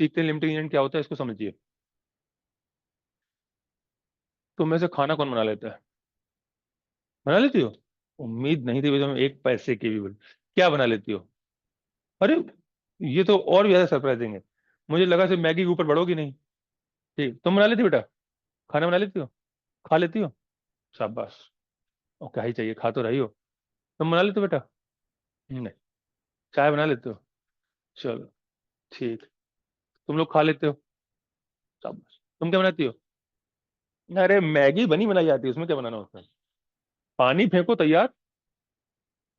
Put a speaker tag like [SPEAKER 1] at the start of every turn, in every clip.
[SPEAKER 1] सीखते limiting agent क्या होता है, इसको समझिए। तुम में से खाना कौन बना लेता है? बना लेती हो? उम्मीद नहीं थी भाई तुम एक पैसे की भी क्या बना लेती हो? अरे, ये तो और भी ज्यादा सरप्राइजिंग है। मुझे लगा सिर्फ मैगी के ऊपर बढ़ोगी नहीं। ठीक, तुम बना लेती हो बेटा? खाना बना लेती हो? खा लेती हो? शाबाश। और क्या ही चाहिए, खा तो रही हो। तुम बना लेते हो बेटा? नहीं। चाय बना लेते हो? चलो, ठीक। तुम लोग खा लेते हो? शाबाश। तुम क्या बनाती हो? अरे मैगी बनी बनाई जाती है, उसमें क्या बनाना होता है? पानी फेंको तैयार।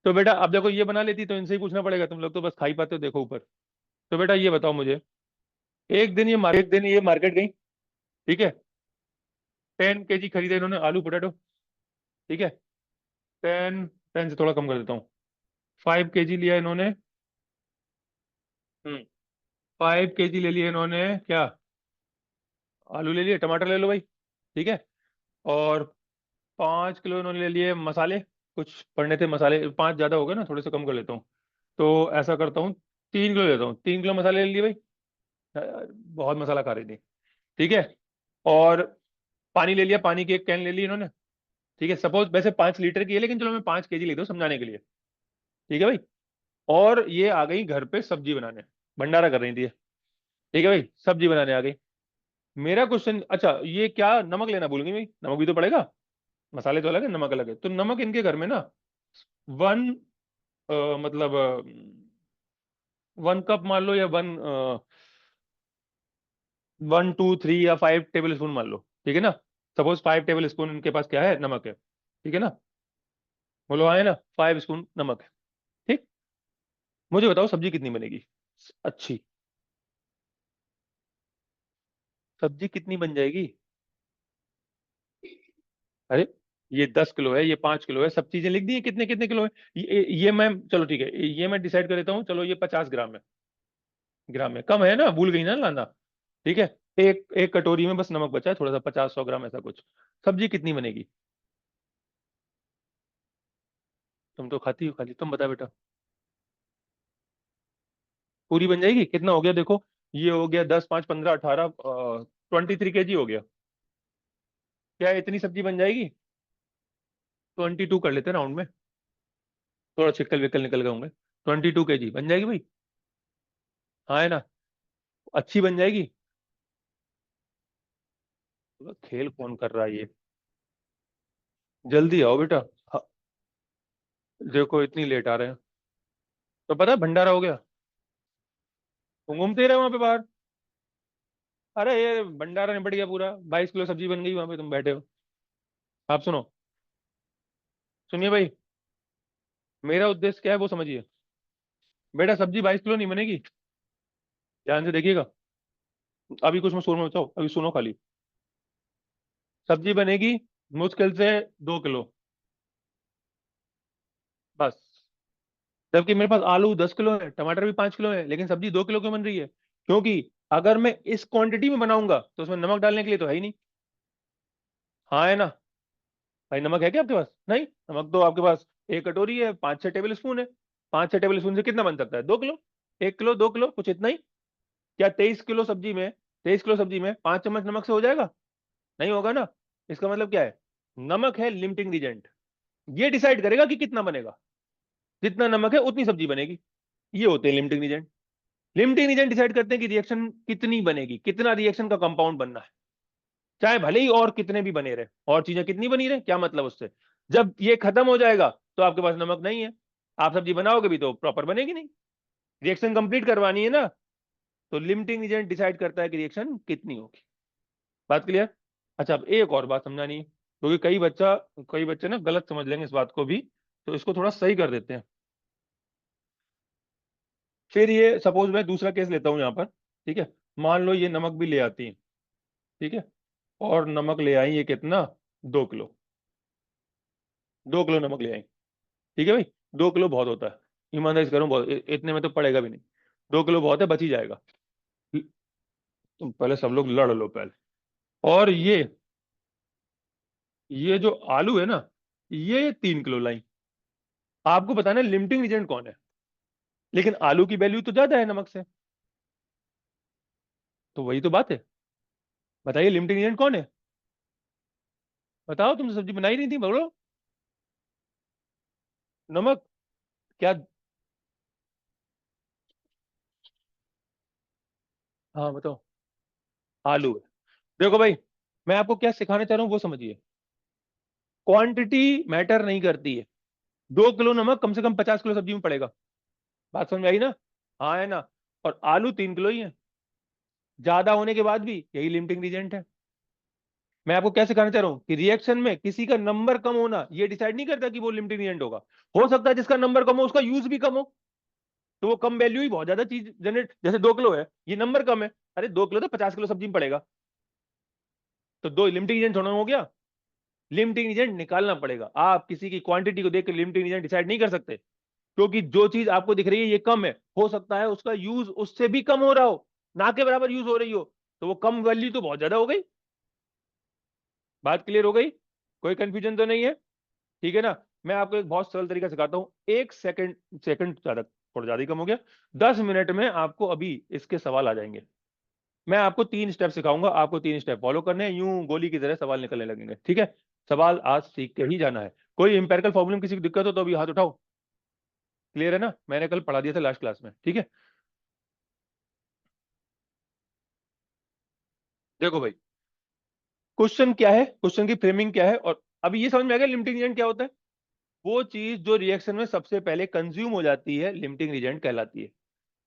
[SPEAKER 1] तो बेटा अब देखो, ये बना लेती तो इनसे ही पूछना पड़ेगा, तुम लोग तो बस खा ही पाते हो, देखो ऊपर। तो बेटा ये बताओ मुझे, एक दिन ये मार्केट गई, ठीक है। 10 kg खरीदे इन्होंने आलू पोटैटो, ठीक है। 10 से थोड़ा कम कर देता हूँ, 5 kg लिया इन्होंने। 5 kg ले लिए इन्होंने क्या? आलू ले लिए, टमाटर ले लो भाई, ठीक है। और 5 किलो इन्होंने ले लिए मसाले। कुछ पड़ने थे मसाले, पांच ज्यादा हो गए ना, थोड़े से कम कर लेता हूँ। तो ऐसा करता हूँ, 3 किलो लेता हूँ, 3 किलो मसाले ले लिए भाई। बहुत मसाला खा रही थी, ठीक है। और पानी ले लिया, पानी की एक कैन ले ली इन्होंने, ठीक है। सपोज वैसे 5 लीटर की है, लेकिन चलो मैं 5 kg ले दो समझाने के लिए, ठीक है भाई। और ये आ गई घर पे सब्जी बनाने, भंडारा कर रही थी ये, ठीक है भाई, सब्जी बनाने आ गई। मेरा क्वेश्चन, अच्छा ये क्या नमक लेना भूल गई भाई? नमक भी तो पड़ेगा, मसाले तो अलग है, नमक अलग है। तो नमक इनके घर में ना, वन मतलब 1 कप मान लो, या 1 2 3 या 5 टेबल स्पून मान लो, ठीक है ना। सपोज 5 टेबल स्पून इनके पास क्या है, नमक है, ठीक है ना। बोलो आए ना, 5 स्पून नमक है, ठीक। मुझे बताओ सब्जी कितनी बनेगी अच्छी? सब्जी कितनी बन जाएगी? अरे, ये 10 किलो है, ये 5 किलो है, सब चीजें लिख दी है कितने कितने किलो है। ये मैं, चलो ठीक है, ये मैं डिसाइड कर देता हूँ, चलो ये 50 ग्राम है। ग्राम में कम है ना, भूल गई ना लाना, ठीक है। एक एक कटोरी में बस नमक बचा है थोड़ा सा, 50 100 ग्राम ऐसा कुछ। सब्जी कितनी बनेगी? तुम तो खाती हो खाली, तुम बता बेटा। पूरी बन जाएगी? कितना हो गया देखो, ये हो गया 10 5 15 18, 23 kg हो गया। क्या इतनी सब्जी बन जाएगी? 22 कर लेते हैं राउंड में, थोड़ा छिक्कल विक्कल निकल गए होंगे। 22 kg बन जाएगी भाई? हाँ है ना? अच्छी बन जाएगी? खेल कौन कर रहा है ये? जल्दी आओ बेटा। हाँ, देखो इतनी लेट आ रहे हैं। तो पता है भंडारा हो गया, तुम घूमते ही रहे वहां पे बाहर। अरे ये भंडारा निपट गया पूरा, 22 किलो सब्जी बन गई, वहां पे तुम बैठे हो। आप सुनो, सुनिए भाई, मेरा उद्देश्य क्या है वो समझिए। बेटा सब्जी 22 किलो नहीं बनेगी, ध्यान से देखिएगा। अभी कुछ मैं शोर में बचाओ, अभी सुनो खाली। सब्जी बनेगी मुश्किल से 2 किलो, बस। जबकि मेरे पास आलू 10 किलो है, टमाटर भी 5 किलो है, लेकिन सब्जी 2 किलो क्यों बन रही है? क्योंकि अगर मैं इस क्वांटिटी में बनाऊंगा तो उसमें नमक डालने के लिए तो है ही नहीं। हाँ है ना? भाई नमक है क्या आपके पास? नहीं, नमक तो आपके पास एक कटोरी है, 5 6 टेबल स्पून है। 5 6 टेबल स्पून से कितना बन सकता है? 2 किलो। 1 किलो, 2 किलो, कुछ इतना ही। क्या 23 किलो सब्जी में 5 चम्मच नमक से हो जाएगा? नहीं होगा ना। इसका मतलब क्या है? नमक है लिमिटिंग एजेंट, ये डिसाइड करेगा कि कितना बनेगा। जितना नमक है उतनी सब्जी बनेगी, ये होते हैं limiting agent. Limiting agent decide करते हैं कि रिएक्शन कितनी बनेगी, कितना रिएक्शन का कंपाउंड बनना है। चाहे भले ही और कितने भी बने रहे, और चीजें कितनी बनी रहे, क्या मतलब उससे। जब ये खत्म हो जाएगा तो आपके पास नमक नहीं है, आप सब्जी बनाओगे भी तो प्रॉपर बनेगी नहीं। रिएक्शन कंप्लीट करवानी है ना, तो लिमिटिंग एजेंट डिसाइड करता है कि रिएक्शन कितनी होगी। बात क्लियर? अच्छा अब एक और बात समझानी है, क्योंकि कई बच्चे ना गलत समझ लेंगे इस बात को भी, तो इसको थोड़ा सही कर देते हैं। फिर ये सपोज मैं दूसरा केस लेता हूं यहाँ पर, ठीक है। मान लो ये नमक भी ले आती है, ठीक है। और नमक ले आई ये कितना? 2 किलो। 2 किलो नमक ले आई, ठीक है भाई। 2 किलो बहुत होता है, ईमानदारी से करूँ, बहुत इतने में तो पड़ेगा भी नहीं। 2 किलो बहुत है, बच ही जाएगा। तुम पहले सब लोग लड़ लो पहले। और ये जो आलू है ना, ये 3 किलो लाई। आपको बताना है लिमिटिंग एजेंट कौन है, लेकिन आलू की वैल्यू तो ज्यादा है नमक से। तो वही तो बात है। बताइए लिमिटिंग एजेंट कौन है? बताओ, तुमने सब्जी बनाई नहीं थी, बोलो। नमक? क्या? हाँ बताओ। आलू है। देखो भाई, मैं आपको क्या सिखाना चाह रहा हूँ वो समझिए। क्वांटिटी मैटर नहीं करती है। 2 किलो नमक कम से कम 50 किलो सब्जी में पड़ेगा। बात समझ में आई ना? हाँ है ना? और आलू 3 किलो ही है। ज्यादा होने के बाद भी यही लिमिटिंग रीजेंट है। मैं आपको क्या सिखाना चाह रहा हूँ कि रिएक्शन में किसी का नंबर कम होना ये डिसाइड नहीं करता कि वो लिमिटिंग रीजेंट होगा। हो सकता है जिसका नंबर कम हो उसका यूज भी कम हो, तो वो कम वैल्यू ही बहुत ज्यादा चीज जनरेट, जैसे 2 किलो है, ये नंबर कम है। अरे 2 किलो तो 50 किलो सब्जी में पड़ेगा। तो दो लिमिटिंग एजेंट थोड़ा हो गया। लिमिटिंग एजेंट निकालना पड़ेगा। आप किसी की क्वांटिटी को देख के लिमिटिंग एजेंट डिसाइड नहीं कर सकते, क्योंकि जो चीज आपको दिख रही है ये कम है, हो सकता है उसका यूज उससे भी कम हो रहा हो, ना के बराबर यूज हो रही हो। तो वो कम वैल्यू तो बहुत ज्यादा हो गई। बात क्लियर हो गई? कोई कंफ्यूजन तो नहीं है? ठीक है ना? मैं आपको एक बहुत सरल तरीका सिखाता हूँ। 1 सेकंड, सेकंड ज्यादा, थोड़ा ज्यादा ही कम हो गया, 10 मिनट में आपको अभी इसके सवाल आ जाएंगे। मैं आपको 3 स्टेप सिखाऊंगा, आपको 3 स्टेप फॉलो करने हैं, यूं गोली की तरह सवाल निकलने लगेंगे। ठीक है? सवाल आज सीख के ही जाना है। कोई इंपेरिकल फॉर्मूले में किसी की दिक्कत हो तो अभी हाथ उठाओ। क्लियर है ना? मैंने कल पढ़ा दिया था लास्ट क्लास में। ठीक है? देखो भाई, क्वेश्चन क्या है, क्वेश्चन की फ्रेमिंग क्या है, और अभी ये समझ में आ गया लिमिटिंग एजेंट क्या होता है। वो चीज जो रिएक्शन में सबसे पहले कंज्यूम हो जाती है लिमिटिंग एजेंट कहलाती है।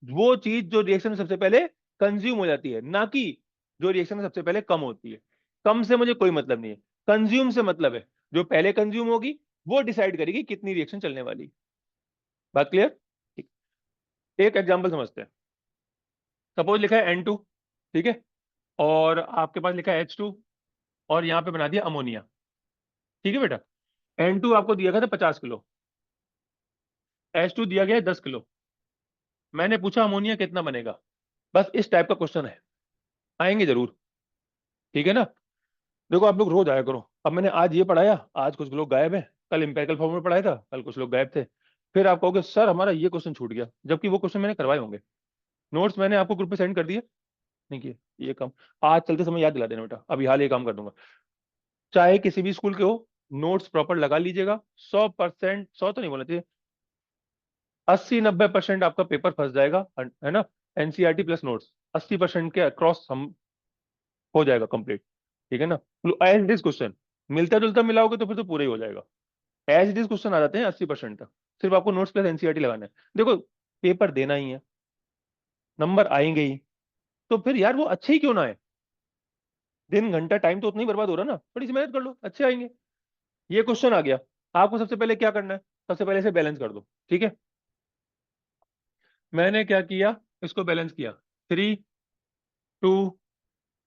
[SPEAKER 1] वो चीज जो रिएक्शन में सबसे पहले कंज्यूम हो जाती है, ना कि जो रिएक्शन में सबसे पहले कम होती है। कम से मुझे कोई मतलब नहीं है, कंज्यूम से मतलब है। जो पहले कंज्यूम होगी वो डिसाइड करेगी कितनी रिएक्शन चलने वाली। बात क्लियर? एक एग्जांपल समझते हैं। सपोज लिखा है N2, ठीक है, और आपके पास लिखा है H2, और यहाँ पे बना दिया अमोनिया। ठीक है बेटा? N2 आपको दिया गया था 50 किलो, H2 दिया गया है 10 किलो। मैंने पूछा अमोनिया कितना बनेगा। बस इस टाइप का क्वेश्चन है, आएंगे जरूर। ठीक है ना? देखो आप लोग रोज आया करो। अब मैंने आज ये पढ़ाया, आज कुछ लोग गायब हैं। कल इंपेरिकल फॉर्म में पढ़ाया था, कल कुछ लोग गायब थे। फिर आप कहोगे सर हमारा ये क्वेश्चन छूट गया, जबकि वो क्वेश्चन मैंने करवाए होंगे। नोट्स मैंने आपको ग्रुप पे सेंड कर दिए, नहीं किए? ये काम आज चलते समय याद दिला देना बेटा, अभी हाल ये काम कर दूंगा। चाहे किसी भी स्कूल के हो, नोट्स प्रॉपर लगा लीजिएगा। 100%, 100 तो नहीं बोलना चाहिए, 80-90% आपका पेपर फंस जाएगा, है ना? एनसीईआरटी प्लस नोट्स 80% के अक्रॉस हम हो जाएगा कंप्लीट। ठीक है ना? एज इट इज क्वेश्चन मिलता जुलता मिलाओगे तो फिर तो पूरा ही हो जाएगा। एज इट इज क्वेश्चन आ जाते हैं 80% तक। सिर्फ आपको नोट्स प्लस एनसीईआरटी लगाना है। देखो, पेपर देना ही है, नंबर आएंगे ही, तो फिर यार वो अच्छे ही क्यों ना आए। दिन घंटा टाइम तो उतना ही बर्बाद हो रहा है ना, थोड़ी सी मेहनत कर लो, अच्छे आएंगे। ये क्वेश्चन आ गया, आपको सबसे पहले क्या करना है? सबसे पहले इसे बैलेंस कर दो। ठीक है? मैंने क्या किया, इसको बैलेंस किया। 3, 2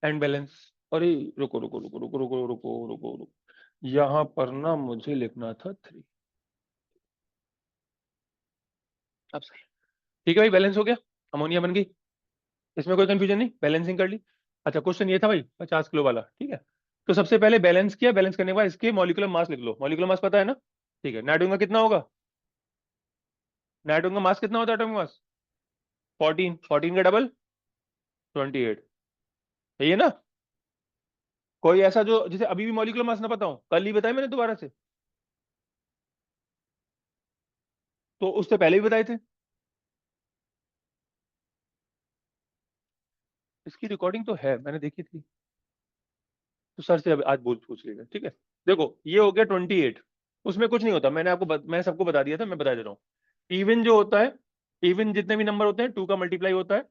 [SPEAKER 1] एंड बैलेंस। अरे रुको रुको रुको रुको रुको रुको रुको रुको, यहां पर ना मुझे लिखना था 3। अब सही। ठीक है भाई, बैलेंस हो गया, अमोनिया बन गई। इसमें कोई कंफ्यूजन नहीं, बैलेंसिंग कर ली। अच्छा, क्वेश्चन ये था भाई 50 किलो वाला। ठीक है? तो सबसे पहले बैलेंस किया, बैलेंस करने के बाद इसके मॉलिक्यूलर मास लिख लो। मॉलिक्यूलर मास पता है ना? ठीक है, नाइट्रोजन का कितना होगा? नाइट्रोजन का मास कितना होता है, एटॉमिक मास? 14, 14 का डबल 28। यही है ना? कोई ऐसा जो जिसे अभी भी मॉलिक्यूलर मास ना पता हो, कल ही बताया मैंने दोबारा से, तो उससे पहले भी बताए थे। इसकी रिकॉर्डिंग तो है, मैंने देखी थी। तो सर से आज बोल पूछ लीजिए। ठीक है? देखो ये हो गया 28। उसमें कुछ नहीं होता, मैंने आपको मैं सबको बता दिया था, मैं बता दे रहा हूँ। इवन जो होता है, इवन जितने भी नंबर होते हैं 2 का मल्टीप्लाई होता है।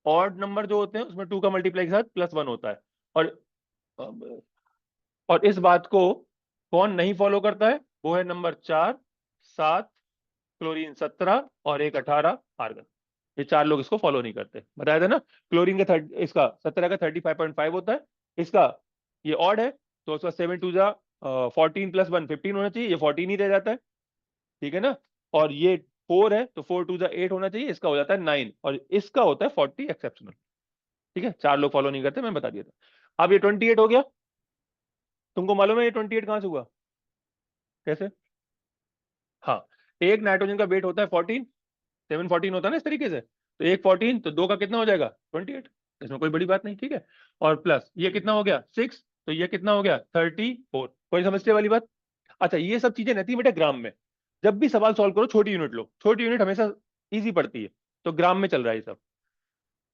[SPEAKER 1] ऑड नंबर जो होते हैं उसमें 2 का मल्टीप्लाई के साथ +1 होता है। और और इस बात को कौन नहीं फॉलो करता है? वो है नंबर 4, 7, क्लोरीन 17 और एक 18 आर्गन। ये 4 लोग इसको फॉलो नहीं करते, बताया था ना? क्लोरीन का इसका 17 का 35.5 होता है। इसका ये ऑड है, तो उसका 7 2 जा 14 +1 15 होना चाहिए, ये 14 ही रह जाता है। ठीक है ना? और ये 4 है, तो 4 2 जा 8 होना चाहिए, इसका हो जाता है 9, और इसका होता है 40 एक्सेप्शनल। ठीक है? 4 लोग फॉलो नहीं करते, मैं बता दिया था। अब ये 28 हो गया। तुमको मालूम है ये 28 कहां से हुआ? कैसे? हाँ, एक नाइट्रोजन का वेट होता है 14, 7 14 होता है ना इस तरीके से, तो एक 14 तो दो का कितना हो जाएगा 28। इसमें कोई बड़ी बात नहीं, ठीक है। और प्लस ये कितना हो गया 6, तो ये कितना हो गया 34। कोई समझने वाली बात? अच्छा, ये सब चीजें रहती है बेटा ग्राम में। जब भी सवाल सॉल्व करो छोटी यूनिट लो, छोटी यूनिट हमेशा इजी पड़ती है। तो ग्राम में चल रहा है ये सब।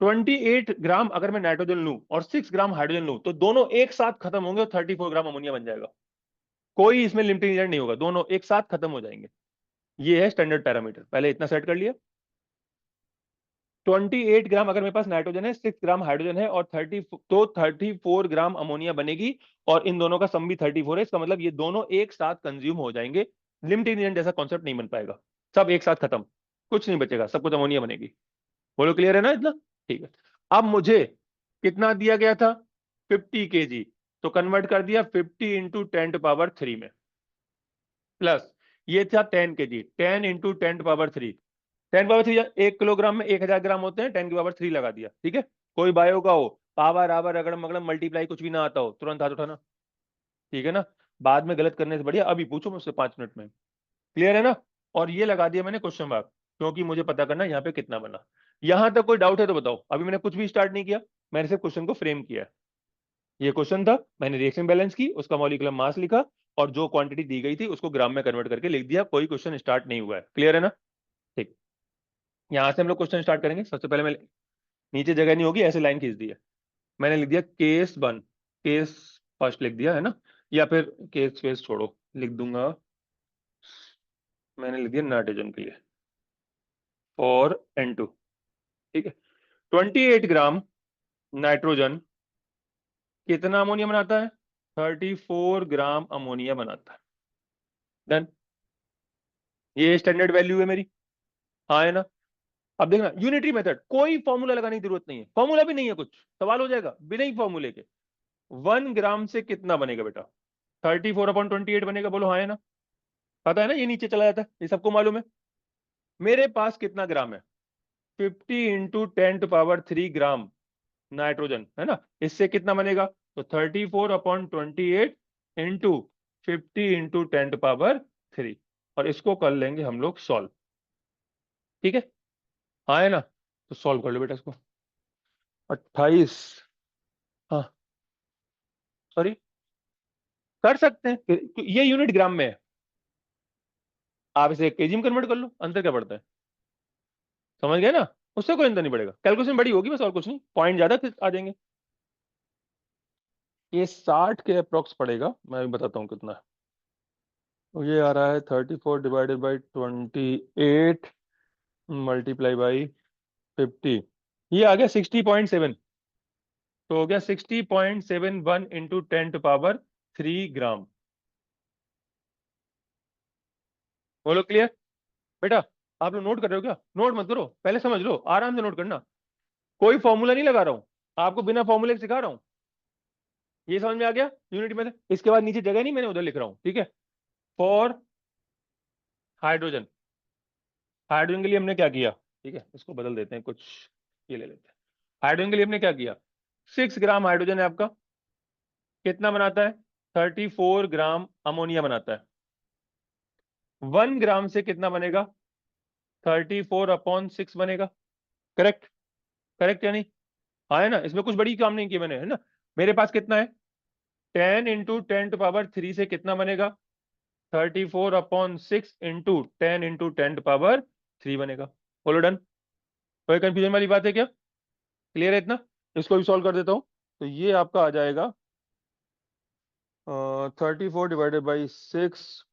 [SPEAKER 1] 28 ग्राम अगर मैं नाइट्रोजन लूं और 6 ग्राम हाइड्रोजन लूं, तो दोनों एक साथ खत्म होंगे और 34 ग्राम अमोनिया बन जाएगा। कोई इसमें लिमिटिंग एजेंट नहीं होगा, दोनों एक साथ खत्म हो जाएंगे। ये है स्टैंडर्ड पैरामीटर, पहले इतना सेट कर लिया। 28 ग्राम अगर मेरे पास नाइट्रोजन है, 6 ग्राम हाइड्रोजन है और 34 ग्राम अमोनिया बनेगी। और इन दोनों का सम भी 34 है। इसका मतलब ये दोनों एक साथ कंज्यूम हो जाएंगे। लिमिटिंग एजेंट जैसा कॉन्सेप्ट नहीं बन पाएगा। सब एक साथ खत्म, कुछ नहीं बचेगा, सब कुछ अमोनिया बनेगी। बोलो क्लियर है ना इतना? ठीक है। अब मुझे कितना दिया गया था? 50 kg। तो कन्वर्ट कर दिया 50 × 10⁻³ में। प्लस ये था 10 kg, 10 × 10⁻³। 10⁻³ 1 किलोग्राम में 1000 ग्राम होते हैं, 10⁻³ लगा दिया, ठीक है। कोई बायो का हो, पावर आवर अगड़म मगड़म मल्टीप्लाई कुछ भी ना आता हो, तुरंत हाथ उठाना, ठीक है ना। बाद में गलत करने से बढ़िया अभी पूछो मुझसे 5 मिनट में। क्लियर है ना? और ये लगा दिया मैंने क्वेश्चन मार्क, क्योंकि मुझे पता करना यहाँ पे कितना बना। यहां तक कोई डाउट है तो बताओ। अभी मैंने कुछ भी स्टार्ट नहीं किया, मैंने सिर्फ क्वेश्चन को फ्रेम किया है। ये क्वेश्चन था, मैंने रिएक्शन बैलेंस की, उसका मॉलिक्यूलर मास लिखा और जो क्वांटिटी दी गई थी उसको ग्राम में कन्वर्ट करके लिख दिया। कोई क्वेश्चन स्टार्ट नहीं हुआ है। क्लियर है ना? ठीक। यहां से हम लोग क्वेश्चन स्टार्ट करेंगे। सबसे पहले मैं, नीचे जगह नहीं होगी, ऐसे लाइन खींच दी है। मैंने लिख दिया केस 1, केस फर्स्ट लिख दिया है ना, या फिर केस फेस छोड़ो लिख दूंगा। मैंने लिख दिया नाइट्रोजन के लिए और N2, ठीक है। 28 ग्राम नाइट्रोजन कितना अमोनिया बनाता है? 34 ग्राम अमोनिया बनाता है। डन। ये स्टैंडर्ड वैल्यू है मेरी, हाँ है ना। अब देखना यूनिटरी मेथड, कोई फॉर्मूला लगाने की जरूरत नहीं है, फॉर्मूला भी नहीं है कुछ। सवाल हो जाएगा बिना ही फॉर्मूले के। 1 ग्राम से कितना बनेगा बेटा? 34/28 बनेगा। बोलो हाँ है ना? पता है ना, ये नीचे चला जाता है, ये सबको मालूम है। मेरे पास कितना ग्राम है? 50 × 10⁻³ नाइट्रोजन है ना। इससे कितना बनेगा? तो 34/28 इंटू 50 × 10⁻³ और इसको कर लेंगे हम लोग सॉल्व, ठीक है। हाँ है ना? तो सॉल्व कर लो बेटा इसको। 28, हाँ सॉरी, कर सकते हैं ये यूनिट ग्राम में है। आप इसे केजी में कन्वर्ट कर लो, अंतर क्या पड़ता है? समझ गए ना? उससे कोई अंतर नहीं पड़ेगा, कैलकुलेशन बड़ी होगी बस, और कुछ नहीं, पॉइंट ज्यादा आ जाएंगे। ये 60 के अप्रोक्स पड़ेगा, मैं भी बताता हूँ कितना है। तो ये आ रहा है 34 / 28 मल्टीप्लाई बाई 50। ये आ गया 60.7। तो हो गया 60.71 इंटू 10⁻³ बोलो क्लियर? बेटा आप लोग नोट कर रहे हो क्या? नोट मत करो, पहले समझ लो, आराम से नोट करना। कोई फॉर्मूला नहीं लगा रहा हूं, आपको बिना फॉर्मूले के सिखा रहा हूं। ये समझ में आ गया यूनिट में? इसके बाद नीचे जगह नहीं, मैंने उधर लिख रहा हूं, ठीक है। फॉर हाइड्रोजन, हाइड्रोजन के लिए हमने क्या किया? ठीक है, इसको बदल देते हैं कुछ, ये ले लेते हैं। हाइड्रोजन के लिए हमने क्या किया? 6 ग्राम हाइड्रोजन है आपका, कितना बनाता है? 34 ग्राम अमोनिया बनाता है। 1 ग्राम से कितना बनेगा? 34/6 बनेगा। करेक्ट? करेक्ट या नहीं? हाँ है ना, इसमें कुछ बड़ी काम नहीं की मैंने, है ना। मेरे पास कितना है? 10 × 10⁻³ से कितना बनेगा? 34/6 इंटू 10 × 10⁻³ बनेगा। बोलो डन। कोई कंफ्यूजन वाली बात है क्या? क्लियर है इतना? इसको भी सॉल्व कर देता हूं। तो ये आपका आ जाएगा 34 ÷ 6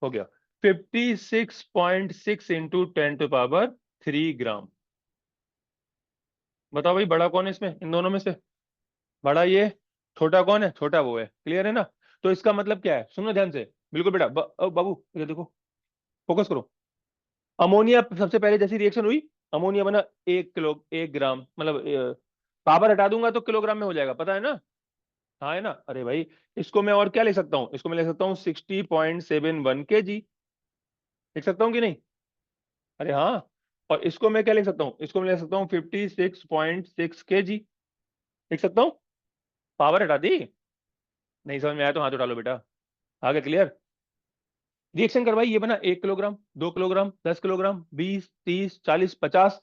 [SPEAKER 1] हो गया 56.6 इंटू 10⁻³ बताओ भाई, बड़ा कौन है इसमें, इन दोनों में से? बड़ा ये, छोटा कौन है? छोटा वो है। क्लियर है ना? तो इसका मतलब क्या है, सुनो ध्यान से। बिल्कुल बेटा, बाबू ये देखो, फोकस करो। अमोनिया सबसे पहले जैसी रिएक्शन हुई, अमोनिया बना 1 किलो, 1 ग्राम, मतलब पावर हटा दूंगा तो किलोग्राम में हो जाएगा, पता है ना? हाँ है ना? अरे भाई, इसको मैं और क्या ले सकता हूँ? इसको मैं ले सकता हूँ 60.71 kg, लिख सकता हूँ कि नहीं? अरे हाँ। और इसको मैं क्या लिख सकता हूँ? इसको मैं ले सकता हूँ 56.6 kg, लिख सकता हूँ। पावर हटा दी? नहीं समझ में आया तो हाथ उठा लो बेटा। आगे क्लियर? रिएक्शन करवाई, ये बना 1 किलोग्राम, 2 किलोग्राम, 10 किलोग्राम, 20, 30, 40, 50,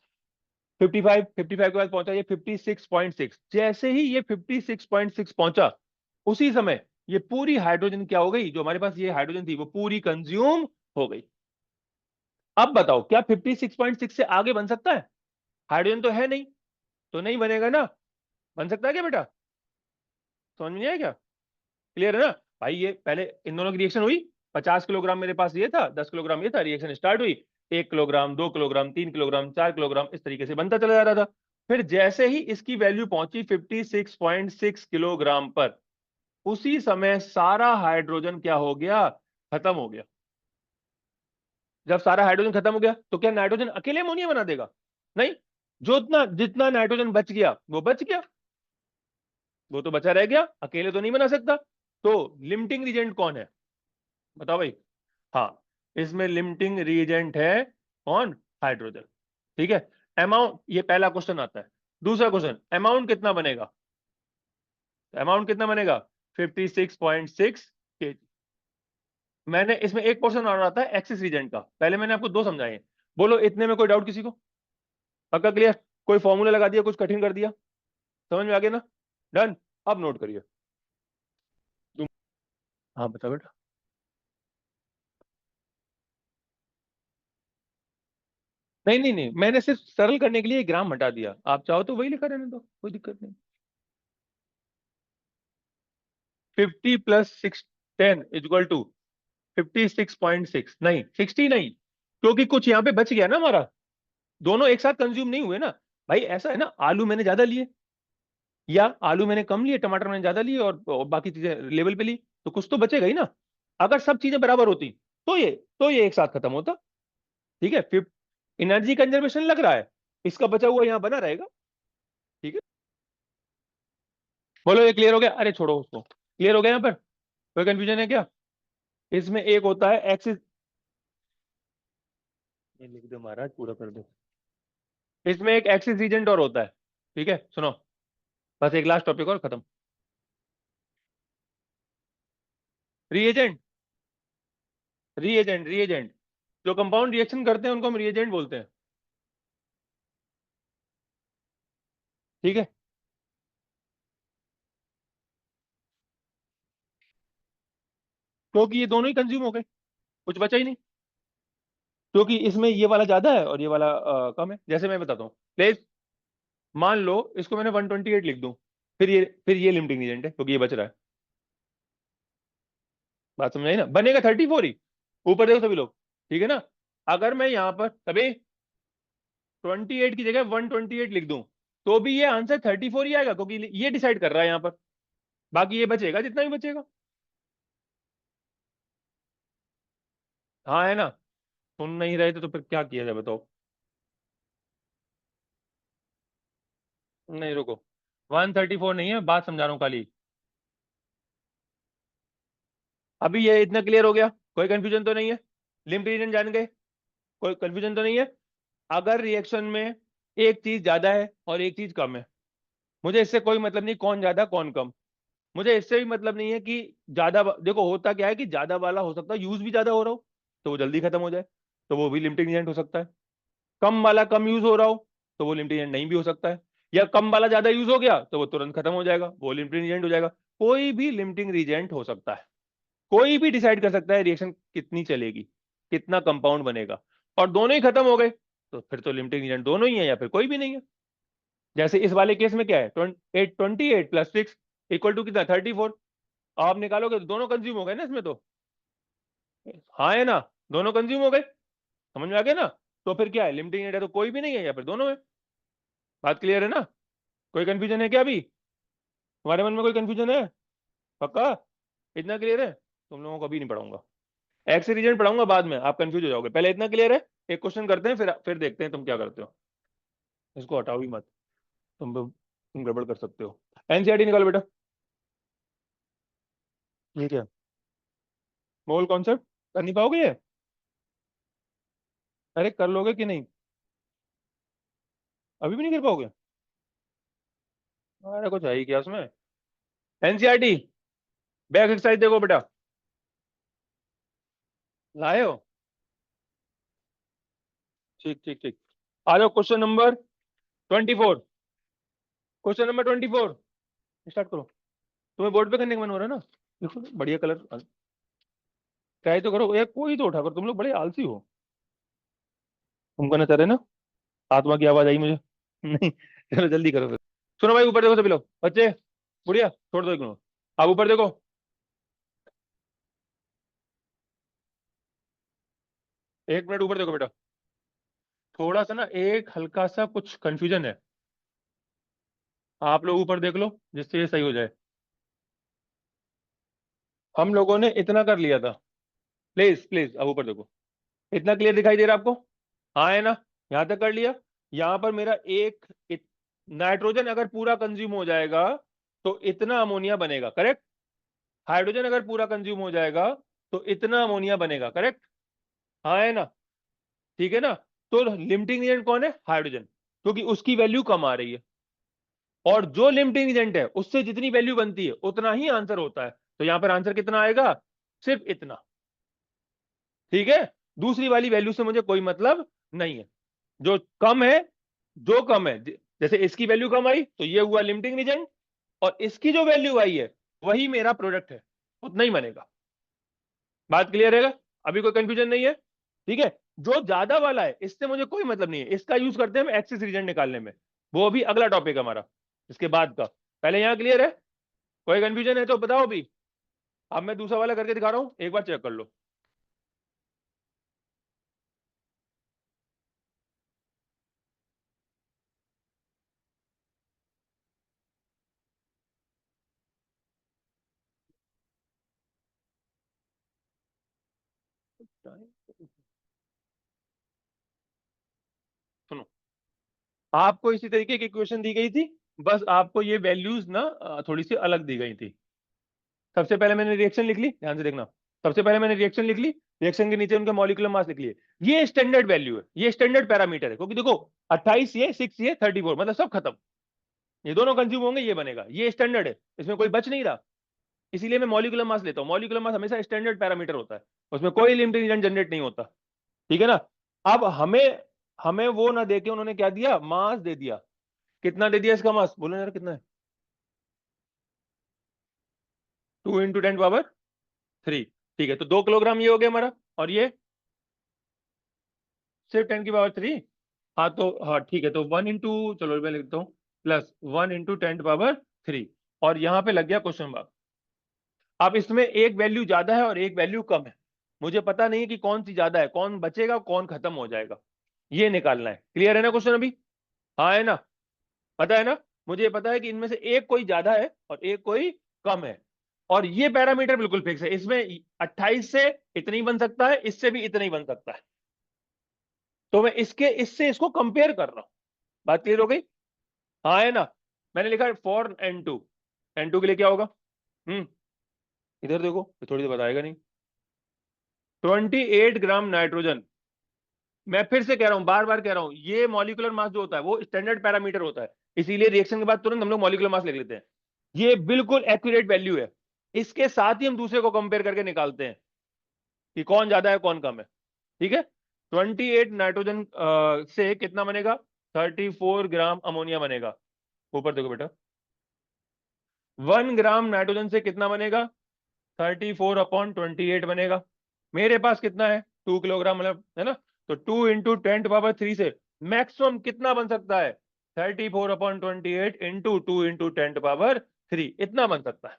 [SPEAKER 1] 55 के बाद पहुंचा ये 56.6। जैसे ही ये 56.6 पहुंचा, उसी समय ये पूरी हाइड्रोजन क्या हो गई, जो हमारे पास ये हाइड्रोजन थी वो पूरी कंज्यूम हो गई। अब बताओ क्या 56.6 से आगे बन सकता है? हाइड्रोजन तो है नहीं, तो नहीं बनेगा ना। बन सकता है क्या बेटा? समझ में नहीं आया क्या? क्लियर है ना? भाई ये पहले इन दोनों की रिएक्शन हुई, 50 किलोग्राम मेरे पास ये था, 10 किलोग्राम ये था, रिएक्शन स्टार्ट हुई, 1 किलोग्राम, 2 किलोग्राम, 3 किलोग्राम, 4 किलोग्राम, इस तरीके से बनता चला जा रहा था। फिर जैसे ही इसकी वैल्यू पहुंची 56.6 किलोग्राम पर, उसी समय सारा हाइड्रोजन क्या हो गया? खत्म हो गया। जब सारा हाइड्रोजन खत्म हो गया तो क्या नाइट्रोजन अकेले अमोनिया बना देगा? नहीं। जो जितना जितना नाइट्रोजन बच गया वो बच गया, वो तो बचा रह गया, अकेले तो नहीं बना सकता। तो लिमिटिंग रीजेंट कौन है? बताओ भाई। हाँ, इसमें लिमिटिंग रीजेंट है कौन? हाइड्रोजन। ठीक है। अमाउंट, ये पहला क्वेश्चन आता है। दूसरा क्वेश्चन, अमाउंट कितना बनेगा? अमाउंट कितना बनेगा? 56.6 kg। मैंने इसमें एक क्वेश्चन और आता है एक्सिस रीजेंट का, पहले मैंने आपको दो समझाए हैं। बोलो इतने में कोई डाउट किसी को? पक्का क्लियर? कोई फॉर्मूला लगा दिया, कुछ कठिन कर दिया? समझ में आ गया ना? डन। अब नोट करिए तुम। हाँ बताओ बेटा। नहीं नहीं नहीं, मैंने सिर्फ सरल करने के लिए ग्राम हटा दिया, आप चाहो तो वही लिखा रहने दो, कोई दिक्कत नहीं। 50 + 10 = 56.6, नहीं 60 नहीं, क्योंकि कुछ यहाँ पे बच गया ना हमारा। दोनों एक साथ कंज्यूम नहीं हुए ना। भाई ऐसा है ना, आलू मैंने ज्यादा लिए, या आलू मैंने कम लिए, टमाटर मैंने ज्यादा लिए, और बाकी चीजें लेवल पे ली, तो कुछ तो बचेगा ही ना। अगर सब चीजें बराबर होती तो ये एक साथ खत्म होता। ठीक है, फिर एनर्जी कंजर्वेशन लग रहा है, इसका बचा हुआ यहाँ बना रहेगा। ठीक है। बोलो ये क्लियर हो गया? अरे छोड़ो उसको, क्लियर हो गया यहाँ पर? कोई कंफ्यूजन है क्या? इसमें एक होता है एक्सिस, ये लिख दो महाराज, पूरा कर दो। इसमें एक एक्सिस रीजेंट और होता है। ठीक है सुनो, बस एक लास्ट टॉपिक और खत्म। रीएजेंट, रीएजेंट जो कंपाउंड रिएक्शन करते हैं उनको हम रीएजेंट बोलते हैं। ठीक है। क्योंकि ये दोनों ही कंज्यूम हो गए, कुछ बचा ही नहीं। क्योंकि इसमें ये वाला ज्यादा है और ये वाला कम है। जैसे मैं बताता हूँ, प्लेस, मान लो इसको मैंने 128 लिख दूं, फिर ये लिमिटिंग एजेंट है क्योंकि ये बच रहा है। बात समझ आई ना? बनेगा 34 ही। ऊपर देखो सभी लोग, ठीक है ना? अगर मैं यहां पर तभी 28 की जगह 128 लिख दूं, तो भी ये आंसर 34 ही आएगा, क्योंकि ये डिसाइड कर रहा है यहां पर। बाकी ये बचेगा जितना भी बचेगा। हाँ है ना? सुन नहीं रहे थे तो फिर क्या किया जाए बताओ? नहीं रुको, 134 नहीं है, बात समझा रहा हूँ खाली। अभी ये इतना क्लियर हो गया? कोई कंफ्यूजन तो नहीं है? लिमिट रीजन जान गए? कोई कंफ्यूजन तो नहीं है? अगर रिएक्शन में एक चीज ज्यादा है और एक चीज कम है, मुझे इससे कोई मतलब नहीं कौन ज्यादा कौन कम। मुझे इससे भी मतलब नहीं है कि देखो होता क्या है कि ज्यादा वाला हो सकता है यूज भी ज्यादा हो रहा हो, तो वो जल्दी खत्म हो जाए, तो वो भी लिमिटिंग एजेंट हो सकता है। कम वाला कम यूज हो रहा हो, तो वो लिमिटिंग एजेंट नहीं भी हो सकता है। या कम वाला ज्यादा यूज हो गया तो वो तुरंत खत्म हो जाएगा, वो लिमिटिंग एजेंट हो जाएगा। कोई भी लिमिटिंग एजेंट हो सकता है। कोई भी डिसाइड कर सकता है रिएक्शन कितनी चलेगी, कितना कंपाउंड बनेगा। और दोनों ही खत्म हो गए तो फिर तो लिमिटिंग एजेंट दोनों ही है या फिर कोई भी नहीं है। जैसे इस वाले केस में क्या है, 28 + 6 = कितना? 34। आप निकालोगे तो दोनों कंज्यूम हो गए ना इसमें तो। हाँ है ना? दोनों कंज्यूम हो गए। समझ में आ गया ना? तो फिर क्या है, लिमिटिंग एजेंट है तो कोई भी नहीं है या फिर दोनों है। बात क्लियर है ना? कोई कंफ्यूजन है क्या अभी? तुम्हारे मन में कोई कंफ्यूजन है? पक्का? इतना क्लियर है? तुम लोगों को अभी नहीं पढ़ाऊंगा, एक्स रीजन पढ़ाऊंगा बाद में, आप कंफ्यूज हो जाओगे। पहले इतना क्लियर है? एक क्वेश्चन करते हैं, फिर देखते हैं तुम क्या करते हो। इसको हटाओ ही मत, तुम गड़बड़ कर सकते हो। एनसीईआरटी निकालो बेटा। ठीक है। मोल कॉन्सेप्ट कर नहीं पाओगे ये? अरे कर लोगे कि नहीं? अभी भी नहीं कर पाओगे? अरे कुछ है ही क्या उसमें? एनसीईआरटी बैक एक्सरसाइज देखो बेटा। लाए हो? ठीक ठीक ठीक। आ जाओ question number 24, question number 24, start करो। तुम्हें बोर्ड पे करने का मन हो रहा है ना? देखो बढ़िया कलर, ट्राई तो करो यार, कोई तो उठा करो, तुम लोग बड़े आलसी हो। तुम करना चाह रहे ना? आत्मा की आवाज आई मुझे। नहीं, चलो जल्दी करो फिर। सुनो भाई, ऊपर देखो सभी लोग, बच्चे, बुढ़िया छोड़ दो एक मिनट, आप ऊपर देखो। एक मिनट ऊपर देखो बेटा। थोड़ा सा ना एक हल्का सा कुछ कंफ्यूजन है, आप लोग ऊपर देख लो जिससे ये सही हो जाए। हम लोगों ने इतना कर लिया था, प्लीज प्लीज अब ऊपर देखो। इतना क्लियर दिखाई दे रहा है आपको? हाँ है ना? यहां तक कर लिया। यहां पर मेरा नाइट्रोजन अगर पूरा कंज्यूम हो जाएगा तो इतना अमोनिया बनेगा, करेक्ट? हाइड्रोजन अगर पूरा कंज्यूम हो जाएगा तो इतना अमोनिया बनेगा, करेक्ट? हाँ है ना? ठीक है ना? तो लिमिटिंग एजेंट कौन है? हाइड्रोजन, क्योंकि उसकी वैल्यू कम आ रही है। और जो लिमिटिंग एजेंट है उससे जितनी वैल्यू बनती है उतना ही आंसर होता है। तो यहां पर आंसर कितना आएगा? सिर्फ इतना। ठीक है? दूसरी वाली वैल्यू से मुझे कोई मतलब नहीं है। जो कम है, जो कम है, जैसे इसकी वैल्यू कम आई तो ये हुआ लिमिटिंग एजेंट, और इसकी जो वैल्यू आई है वही मेरा प्रोडक्ट है, उतना ही बनेगा। बात क्लियर है? अभी कोई कंफ्यूजन नहीं है? ठीक है? जो ज्यादा वाला है इससे मुझे कोई मतलब नहीं है, इसका यूज करते हैं हम एक्सिस रीजन निकालने में। वो अभी अगला टॉपिक है हमारा, इसके बाद का। पहले यहां क्लियर है? कोई कंफ्यूजन है तो बताओ अभी। अब मैं दूसरा वाला करके दिखा रहा हूं, एक बार चेक कर लो। सुनो, आपको इसी तरीके की क्वेश्चन दी गई थी, बस आपको ये वैल्यूज ना थोड़ी सी अलग दी गई थी। सबसे पहले मैंने रिएक्शन लिख ली, ध्यान से देखना। सबसे पहले मैंने रिएक्शन लिख ली, रिएक्शन के नीचे उनका मॉलिक्यूलर मास लिख लिए। ये स्टैंडर्ड वैल्यू है, ये स्टैंडर्ड पैरामीटर है, क्योंकि देखो 28 ये 6 ये 34, मतलब सब खत्म। ये दोनों कंज्यूम होंगे, ये बनेगा, ये स्टैंडर्ड है, इसमें कोई बच नहीं रहा। इसीलिए मैं मॉलिक्यूलर मास लेता हूँ। मॉलिक्यूलर मास हमेशा स्टैंडर्ड पैरामीटर होता है, उसमें कोई लिमिटिंग एजेंट जनरेट नहीं होता। ठीक है ना? अब हमें हमें वो ना देके उन्होंने क्या दिया? मास दे दिया। कितना दे दिया इसका मास? बोलो यार कितना है? 2 × 10⁻³ ठीक है, तो 2 किलोग्राम ये हो गया हमारा, और ये सिर्फ 10⁻³ हाँ तो हाँ ठीक है, तो 1 × चलो मैं लिखता हूँ +1 × 10⁻³ और यहां पे लग गया क्वेश्चन मार्क। अब इसमें एक वैल्यू ज्यादा है और एक वैल्यू कम है, मुझे पता नहीं है कि कौन सी ज्यादा है, कौन बचेगा कौन खत्म हो जाएगा, ये निकालना है। क्लियर है ना क्वेश्चन अभी? हाँ है ना? पता है ना? मुझे पता है कि इनमें से एक कोई ज्यादा है और एक कोई कम है, और ये पैरामीटर बिल्कुल फिक्स है, इसमें 28 से इतना ही बन सकता है, इससे भी इतना ही बन सकता है। तो मैं इससे इसको कंपेयर कर रहा हूं। बात क्लियर हो गई? हाँ है ना? मैंने लिखा है फॉर N2, N2 के लिए क्या होगा? हम्म इधर देखो, थोड़ी देर बताएगा नहीं। 28 ग्राम नाइट्रोजन। मैं फिर से कह रहा हूं, बार बार कह रहा हूं, ये मॉलिक्यूलर मास जो होता है वो स्टैंडर्ड पैरामीटर होता है, इसीलिए रिएक्शन के बाद तुरंत हम लोग मॉलिक्यूलर मास लिख लेते हैं। ये बिल्कुल एक्यूरेट वैल्यू है, इसके साथ ही हम दूसरे को कंपेयर करके निकालते हैं कि कौन ज्यादा है कौन कम है। ठीक है? 28 नाइट्रोजन से कितना बनेगा? 34 ग्राम अमोनिया बनेगा। ऊपर देखो बेटा, 1 ग्राम नाइट्रोजन से कितना बनेगा? 34/28 बनेगा। मेरे पास कितना है? 2 किलोग्राम, मतलब है ना? तो 2 × 10⁻³ से मैक्सिमम कितना बन सकता है? 34/28 इंटू 2 × 10⁻³ इतना बन सकता है।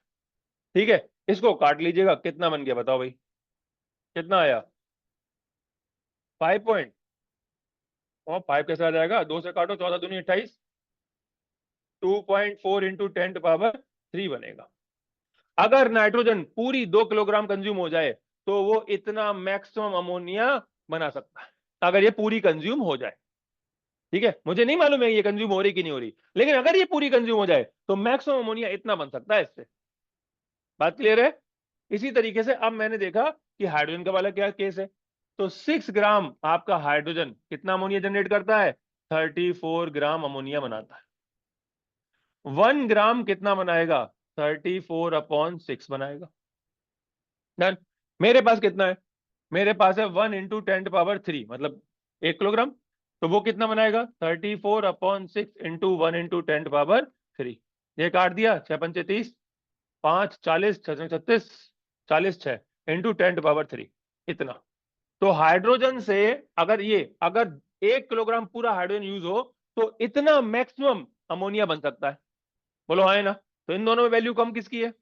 [SPEAKER 1] ठीक है? इसको काट लीजिएगा, कितना बन गया बताओ भाई? कितना आया? 5 पॉइंट। और 5 कैसे आ जाएगा? 2 से काटो, 14 दूनी 28, 2.4 × 10⁻³ बनेगा। अगर नाइट्रोजन पूरी 2 किलोग्राम कंज्यूम हो जाए तो वो इतना मैक्सिमम अमोनिया बना सकता है, अगर ये पूरी कंज्यूम हो जाए। ठीक है? मुझे नहीं मालूम है ये कंज्यूम हो रही कि नहीं हो रही, लेकिन अगर ये पूरी कंज्यूम हो जाए तो मैक्सिमम अमोनिया इतना बन सकता है इससे। बात क्लियर है? इसी तरीके से अब मैंने देखा कि हाइड्रोजन का वाला क्या केस है। तो 6 ग्राम आपका हाइड्रोजन कितना अमोनिया जनरेट करता है? 34 ग्राम अमोनिया बनाता है। 1 ग्राम कितना बनाएगा? 34/6 बनाएगा। डन। मेरे पास कितना है? मेरे पास है 1 × 10⁻³ मतलब 1 किलोग्राम। तो वो कितना बनाएगा 34/6 इंटू 1 × 10⁻³ ये काट दिया 6×5 = 30, 5 40 6 36 40 6 इंटू 10⁻³ इतना। तो हाइड्रोजन से अगर 1 किलोग्राम पूरा हाइड्रोजन यूज हो तो इतना मैक्सिमम अमोनिया बन सकता है। बोलो हाँ है ना। तो इन दोनों में वैल्यू कम किसकी है,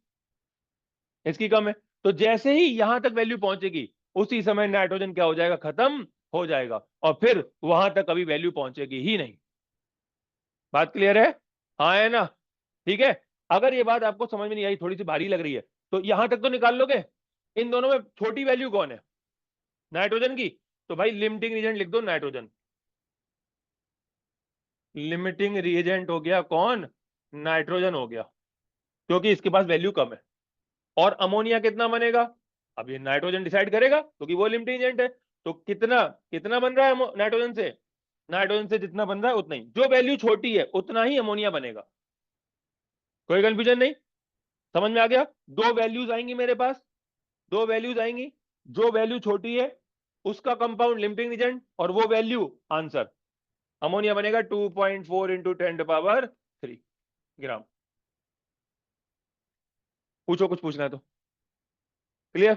[SPEAKER 1] इसकी कम है। तो जैसे ही यहां तक वैल्यू पहुंचेगी उसी समय नाइट्रोजन क्या हो जाएगा, खत्म हो जाएगा, और फिर वहां तक कभी वैल्यू पहुंचेगी ही नहीं। बात क्लियर है, हाँ है ना। ठीक है, अगर ये बात आपको समझ में नहीं आई, थोड़ी सी भारी लग रही है, तो यहां तक तो निकाल लोगे। इन दोनों में छोटी वैल्यू कौन है, नाइट्रोजन की। तो भाई लिमिटिंग रिएजेंट लिख दो नाइट्रोजन। लिमिटिंग रिएजेंट हो गया कौन, नाइट्रोजन हो गया, क्योंकि इसके पास वैल्यू कम है। और अमोनिया कितना बनेगा, अब ये नाइट्रोजन डिसाइड करेगा क्योंकि वो लिमिटिंग एजेंट है। तो कितना कितना बन रहा है नाइट्रोजन से, नाइट्रोजन से जितना बन रहा है उतना ही, जो वैल्यू छोटी है उतना ही अमोनिया बनेगा। कोई कंफ्यूजन नहीं, समझ में आ गया। दो वैल्यूज आएंगी मेरे पास, दो वैल्यूज आएंगी, जो वैल्यू छोटी है उसका कंपाउंड लिमिटिंग एजेंट और वो वैल्यू आंसर। अमोनिया बनेगा 2.4 इंटू 10⁻³ ग्राम। पूछो, कुछ पूछना है तो। क्लियर,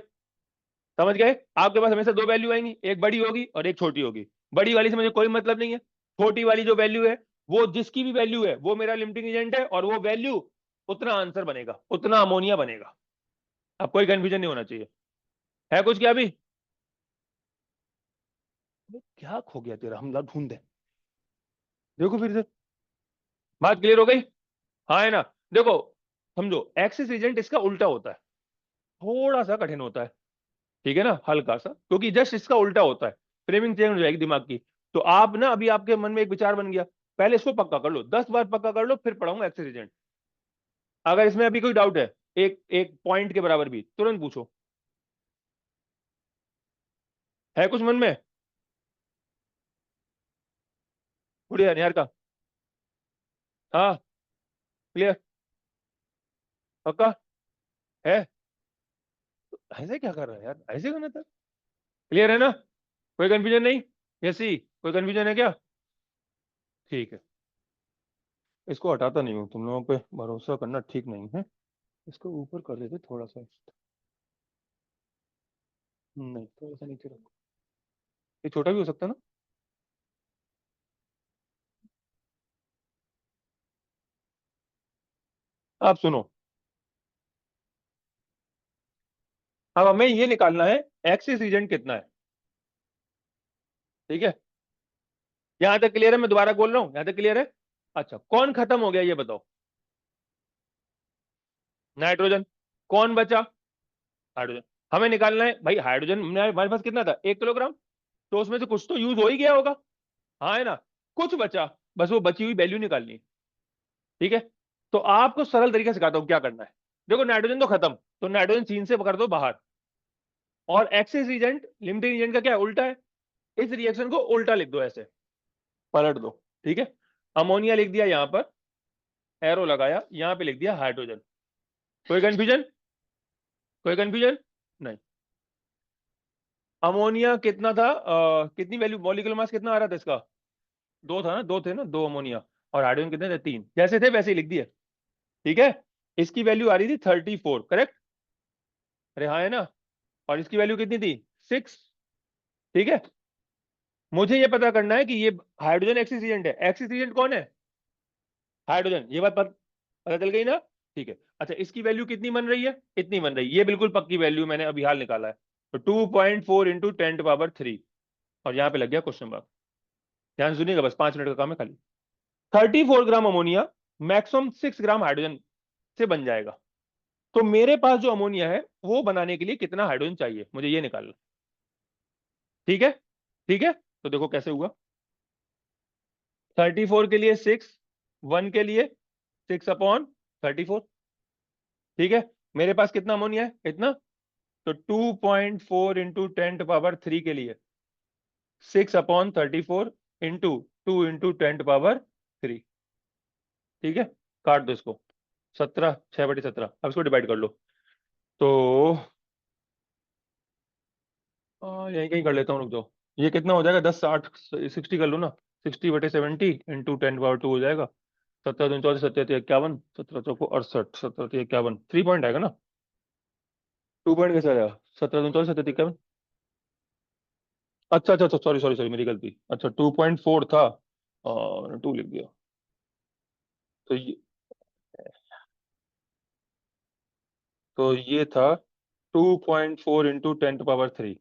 [SPEAKER 1] समझ गए। आपके पास हमेशा दो वैल्यू आएंगी, एक बड़ी होगी और एक छोटी होगी। बड़ी वाली से मुझे कोई मतलब नहीं है, छोटी वाली जो वैल्यू है वो जिसकी भी वैल्यू है वो मेरा लिमिटिंग एजेंट है, और वो वैल्यू उतना आंसर बनेगा, उतना अमोनिया बनेगा। अब कोई कंफ्यूजन नहीं होना चाहिए। है कुछ क्या अभी, क्या खो गया तेरा, हम ढूंढ, देखो फिर से। बात क्लियर हो गई, हाँ है ना। देखो समझो, एक्सिस एजेंट इसका उल्टा होता है, थोड़ा सा कठिन होता है, ठीक है ना, हल्का सा, क्योंकि जस्ट इसका उल्टा होता है। फ्रेमिंग चेंज हो जाएगी दिमाग की। तो आप ना, अभी आपके मन में एक विचार बन गया, पहले इसको पक्का कर लो, 10 बार पक्का कर लो, फिर पढ़ाऊंगा एक्सिस एजेंट। अगर इसमें अभी कोई डाउट है, एक एक पॉइंट के बराबर भी, तुरंत पूछो। है कुछ मन में, बढ़िया निहार का। हाँ, क्लियर, पक्का है। ऐसे क्या कर रहा है यार, ऐसे करना था। क्लियर है ना, कोई कंफ्यूजन नहीं। यसी, कोई कंफ्यूजन है क्या, ठीक है। इसको हटाता नहीं हूँ, तुम लोगों पे भरोसा करना ठीक नहीं है। इसको ऊपर कर देते थोड़ा सा, नहीं थोड़ा सा नीचे रखो, ये छोटा भी हो सकता है ना। आप सुनो, अब हमें ये निकालना है एक्सिस रीजन कितना है, ठीक है। यहां तक क्लियर है, मैं दोबारा बोल रहा हूं, यहां तक क्लियर है। अच्छा, कौन खत्म हो गया ये बताओ, नाइट्रोजन। कौन बचा, हाइड्रोजन। हमें निकालना है भाई, हाइड्रोजन हमारे पास कितना था, 1 किलोग्राम, तो उसमें से कुछ तो यूज हो ही गया होगा, हाँ है ना। कुछ बचा, बस वो बची हुई वैल्यू निकालनी है, ठीक है। तो आपको सरल तरीके से सिखाता हूं क्या करना है। देखो नाइट्रोजन तो खत्म, तो नाइट्रोजन सीन से कर दो बाहर, और एक्सिस रीजेंट लिमिटिंग रीजेंट का क्या है, उल्टा है। इस रिएक्शन को उल्टा लिख दो, ऐसे पलट दो, ठीक है। अमोनिया लिख दिया यहां पर, एरो लगाया, यहां पे लिख दिया हाइड्रोजन। कोई कंफ्यूजन, कोई कंफ्यूजन नहीं। अमोनिया कितना था, कितनी वैल्यू, मॉलिक्यूलर मास कितना आ रहा था इसका, दो था ना, दो थे ना, दो अमोनिया। और हाइड्रोजन कितने थे, 3, जैसे थे वैसे ही लिख दिए, ठीक है। इसकी वैल्यू आ रही थी 34, करेक्ट, अरे हाँ है ना। और इसकी वैल्यू कितनी थी, 6, ठीक है। मुझे ये पता करना है कि ये हाइड्रोजन एक्सिस रिएजेंट है, एक्सिस रिएजेंट कौन है, हाइड्रोजन, ये बात पता चल गई ना, ठीक है। अच्छा, इसकी वैल्यू कितनी बन रही है, इतनी बन रही है, ये बिल्कुल पक्की वैल्यू मैंने अभी हाल निकाला है। तो 2.4 इंटू 10⁻³ और यहाँ पे लग गया क्वेश्चन मार्क। ध्यान से सुनिएगा, बस 5 मिनट का काम है खाली। 34 gram ammonia maximum 6 gram hydrogen से बन जाएगा। तो मेरे पास जो अमोनिया है वो बनाने के लिए कितना हाइड्रोजन चाहिए, मुझे ये निकालना, ठीक है। ठीक है, तो देखो कैसे हुआ। 34 के लिए 6, 1 के लिए 6/34, ठीक है। मेरे पास कितना अमोनिया है, इतना। तो 2.4 इंटू 10⁻³ के लिए 6/34 इंटू 2 इंटू 10⁻³, ठीक है। काट दो इसको, 17, 6/17, अब इसको डिवाइड कर लो। तो यहीं कहीं कर लेता हूँ, रुक जाओ। ये कितना हो जाएगा, 10 8 60 कर लो ना, 60/70 इंटू 10 पावर 2 हो जाएगा। 17 दूनी 34, 17 51, 17 चौको 68, 17 51, 3 पॉइंट आएगा ना। 2 पॉइंट कैसे आएगा? 17 दूनी 34, 17 51। अच्छा अच्छा अच्छा, सॉरी सॉरी सॉरी, मेरी गलती। अच्छा 2.4 था और 2 लिख दिया। तो ये था 2.4 इंटू 10 पावर 3।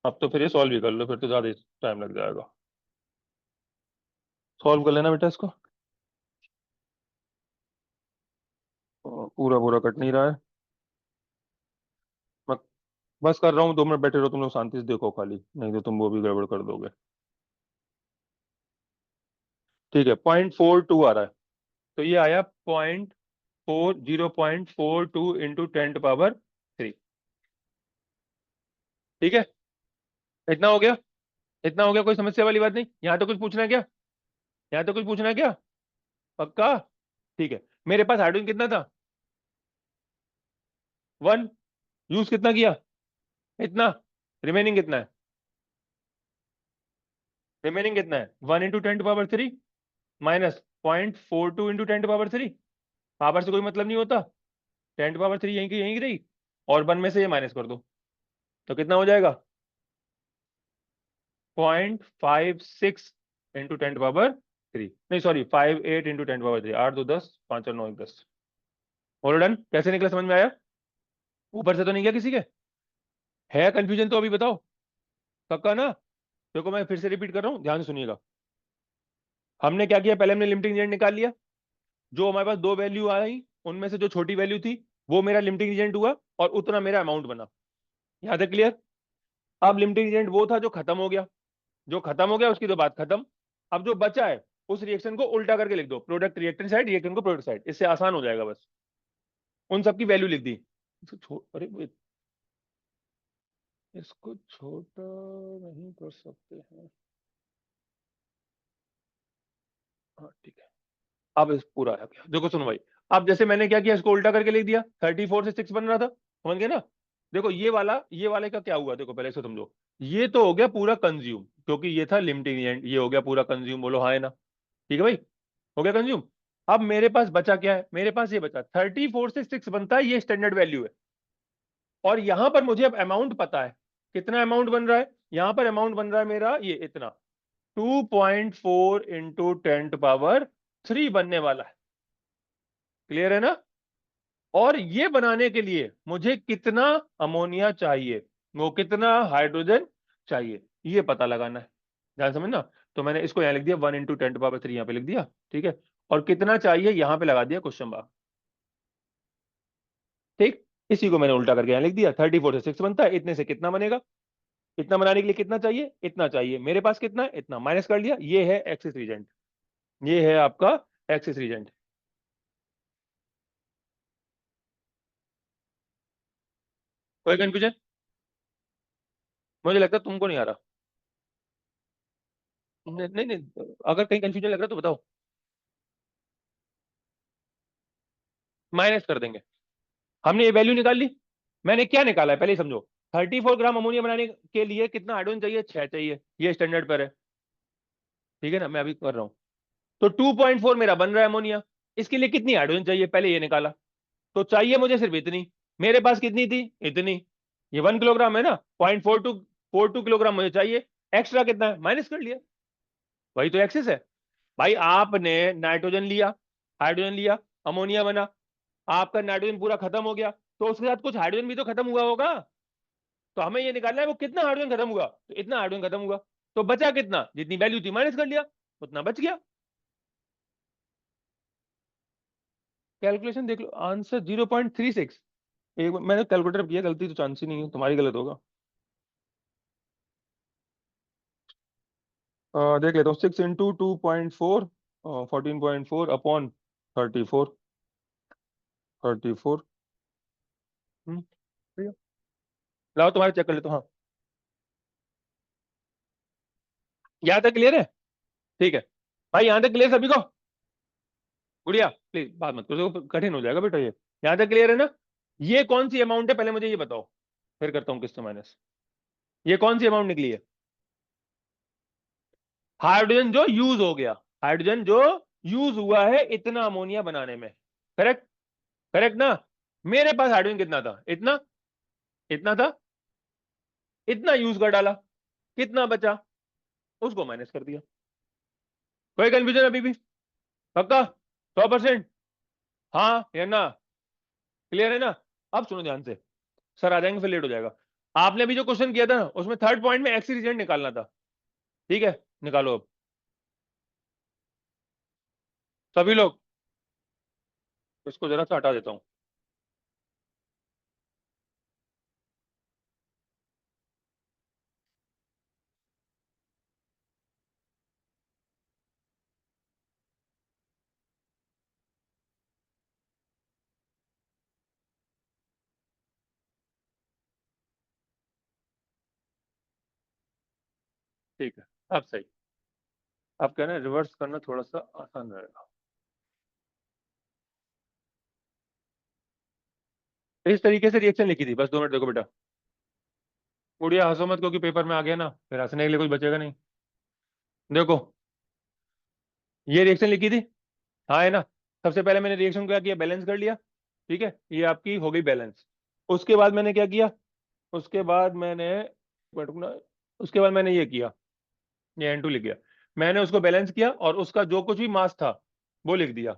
[SPEAKER 1] अब तो फिर ये सॉल्व भी कर लो, फिर तो ज्यादा टाइम लग जाएगा। सॉल्व कर लेना बेटा इसको। पूरा पूरा कट नहीं रहा है। मैं बस कर रहा हूँ, 2 मिनट बैठे रहो तुम लोग, शांति से देखो खाली, नहीं तो तुम वो भी गड़बड़ कर दोगे। ठीक है, 0.42 आ रहा है। तो ये आया 0.42 इंटू 10 पावर 3। ठीक है, इतना हो गया। इतना हो गया, कोई समस्या वाली बात नहीं। यहाँ तो कुछ पूछना है क्या? यहाँ तो कुछ पूछना है क्या? पक्का? ठीक है, मेरे पास हाइड्रोजन कितना था? 1। यूज कितना किया? इतना। रिमेनिंग कितना है? रिमेनिंग कितना है? 1 into 10 power 3 minus 0.42 into 10 power 3। Power से कोई मतलब नहीं होता। 10 पावर 3 यहीं की यहीं की रही, और 1 में से ये माइनस कर दो, तो कितना हो जाएगा? 0.56 इंटू 10 पावर 3, नहीं सॉरी 58 इंटू 10 पावर 3। 8 2 10, 5 और 9 10। और डन। कैसे निकला, समझ में आया? ऊपर से तो नहीं गया किसी के? है कंफ्यूजन तो अभी बताओ। पक्का ना? देखो मैं फिर से रिपीट कर रहा हूँ, ध्यान से सुनिएगा। हमने क्या किया, पहले हमने लिमिटिंग एजेंट निकाल लिया। जो हमारे पास दो वैल्यू आई, उनमें से जो छोटी वैल्यू थी वो मेरा लिमिटिंग एजेंट हुआ, और उतना मेरा अमाउंट बना। यहाँ तक क्लियर? अब लिमिटिंग एजेंट वो था जो खत्म हो गया। जो खत्म हो गया उसकी तो बात खत्म। अब जो बचा है, उस रिएक्शन को उल्टा करके लिख दो, प्रोडक्ट रिएक्टेंट साइड, रिएक्टेंट को प्रोडक्ट साइड, इससे आसान हो जाएगा बस। उन सबकी वैल्यू लिख दी। अरे इसको छोटा नहीं कर सकते हैं? हाँ ठीक है। अब इस पूरा आ गया, देखो सुनो भाई। अब जैसे मैंने क्या किया, इसको उल्टा करके लिख दिया। 34 से 6 बन रहा था, समझ गए ना? देखो ये वाले का क्या हुआ, देखो पहले इसको समझो। ये तो हो गया पूरा कंज्यूम, क्योंकि ये था लिमिटिंग एजेंट, ये हो गया पूरा कंज्यूम। बोलो हाँ है ना? ठीक है भाई, हो गया कंज्यूम। अब मेरे पास बचा क्या है? मेरे पास ये बचा 34 से 6 बनता है, ये स्टैंडर्ड वैल्यू है। और यहां पर मुझे अब अमाउंट पता है। कितना अमाउंट बन रहा है? यहां पर अमाउंट बन रहा है मेरा ये इतना, 2.4 इंटू 10 पावर 3 बनने वाला है। क्लियर है ना? और ये बनाने के लिए मुझे कितना अमोनिया चाहिए, वो कितना हाइड्रोजन चाहिए, ये पता लगाना है। ध्यान समझना। तो मैंने इसको यहां लिख दिया, 1 इंटू 10 पावर 3 यहां पे लिख दिया। ठीक है, और कितना चाहिए यहां पे लगा दिया क्वेश्चन मार्क। ठीक, इसी को मैंने उल्टा करके यहां लिख दिया। 34 से 6 बनता है, इतने से कितना बनेगा? इतना बनाने के लिए कितना चाहिए? इतना चाहिए। मेरे पास कितना है? इतना। माइनस कर लिया, ये है एक्सिस रीजेंट। ये है आपका एक्सिस रीजेंट। कोई कंफ्यूजन? मुझे लगता है तुमको नहीं आ रहा। नहीं नहीं नहीं, अगर कहीं कंफ्यूजन लग रहा है तो बताओ। माइनस कर देंगे। हमने ये वैल्यू निकाल ली। मैंने क्या निकाला है पहले ही समझो। 34 ग्राम अमोनिया बनाने के लिए कितना हाइड्रोजन चाहिए? 6 चाहिए, ये स्टैंडर्ड पर है। ठीक है ना, मैं अभी कर रहा हूं। तो 2.4 मेरा बन रहा है अमोनिया। इसके लिए कितनी हाइड्रोजन चाहिए, पहले ये निकाला। तो चाहिए मुझे सिर्फ इतनी। मेरे पास कितनी थी? इतनी। ये 1 किलोग्राम है ना, 0.42 किलोग्राम मुझे चाहिए। एक्स्ट्रा कितना है? माइनस कर लिया। वही तो एक्सेस है। भाई आपने नाइट्रोजन लिया, हाइड्रोजन लिया, अमोनिया बना। आपका नाइट्रोजन पूरा खत्म हो गया, तो उसके साथ कुछ हाइड्रोजन भी तो खत्म हुआ होगा। तो हमें ये निकालना है वो कितना हाइड्रोजन खत्म हुआ, तो इतना हाइड्रोजन खत्म हुआ। तो बचा कितना? जितनी वैल्यू थी माइनस कर लिया, उतना बच गया। कैलकुलेशन देख लो, आंसर 0.36। एक मैंने कैलकुलेटर किया, गलती तो चांस ही नहीं है, तुम्हारी गलत होगा। देख लेता हूँ, 6 इंटू 2.4, 14.4 अपॉन 34। 34। ठीक है। लाओ तुम्हारे चेक कर लेता हूँ। हाँ, यहाँ तक क्लियर है? ठीक है भाई, यहाँ तक क्लियर सभी को? गुड़िया प्लीज बात मत करो, देखो कठिन हो जाएगा बेटा ये। यहाँ तक क्लियर है ना? ये कौन सी अमाउंट है पहले मुझे ये बताओ, फिर करता हूँ किससे माइनस। ये कौन सी अमाउंट निकली है? हाइड्रोजन जो यूज हो गया, हाइड्रोजन जो यूज हुआ है इतना अमोनिया बनाने में। करेक्ट, करेक्ट ना। मेरे पास हाइड्रोजन कितना था, इतना, इतना था, इतना यूज कर डाला, कितना बचा, उसको माइनस कर दिया। कोई कंफ्यूजन अभी भी? पक्का? 100%? हाँ या ना? क्लियर है ना? अब सुनो ध्यान से, सर आ जाएंगे फिर लेट हो जाएगा। आपने अभी जो क्वेश्चन किया था ना, उसमें थर्ड पॉइंट में एक्स रिजल्ट निकालना था। ठीक है, निकालो अब सभी लोग। इसको जरा सा हटा देता हूं। ठीक है, अब सही। अब क्या ना, रिवर्स करना थोड़ा सा आसान रहेगा। इस तरीके से रिएक्शन लिखी थी, बस 2 मिनट देखो बेटा। उड़िया हंसो मत, क्योंकि पेपर में आ गया ना, फिर हंसने के लिए कुछ बचेगा नहीं। देखो, ये रिएक्शन लिखी थी, हाँ है ना। सबसे पहले मैंने रिएक्शन क्या किया, बैलेंस कर लिया। ठीक है, ये आपकी हो गई बैलेंस। उसके बाद मैंने क्या किया, उसके बाद मैंने, रुकना, उसके बाद मैंने ये किया, ये N2 लिख गया। मैंने उसको बैलेंस किया और उसका जो कुछ भी मास था वो लिख दिया।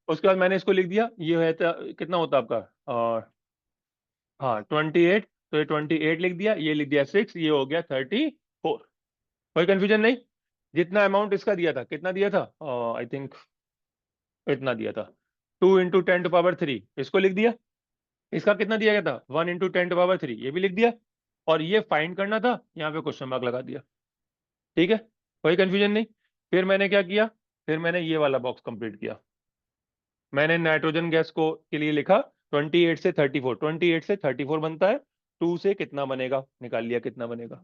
[SPEAKER 1] उसके बाद मैंने इसको लिख दिया, ये है कितना होता आपका, और हाँ 28, तो ये 28 लिख दिया, ये लिख दिया 6, ये हो गया 34। कोई कंफ्यूजन नहीं? जितना अमाउंट इसका दिया था, कितना दिया था, आई थिंक इतना दिया था, 2 × 10⁻³ इसको लिख दिया। इसका कितना दिया गया था, 1 × 10⁻³ ये भी लिख दिया। और ये फाइंड करना था, यहाँ पे क्वेश्चन मार्क लगा दिया। ठीक है, कोई कंफ्यूजन नहीं। फिर मैंने क्या किया, फिर मैंने ये वाला बॉक्स कंप्लीट किया। मैंने नाइट्रोजन गैस को के लिए लिखा 28 से 34, 28 से 34 बनता है, 2 से कितना बनेगा निकाल लिया, कितना बनेगा।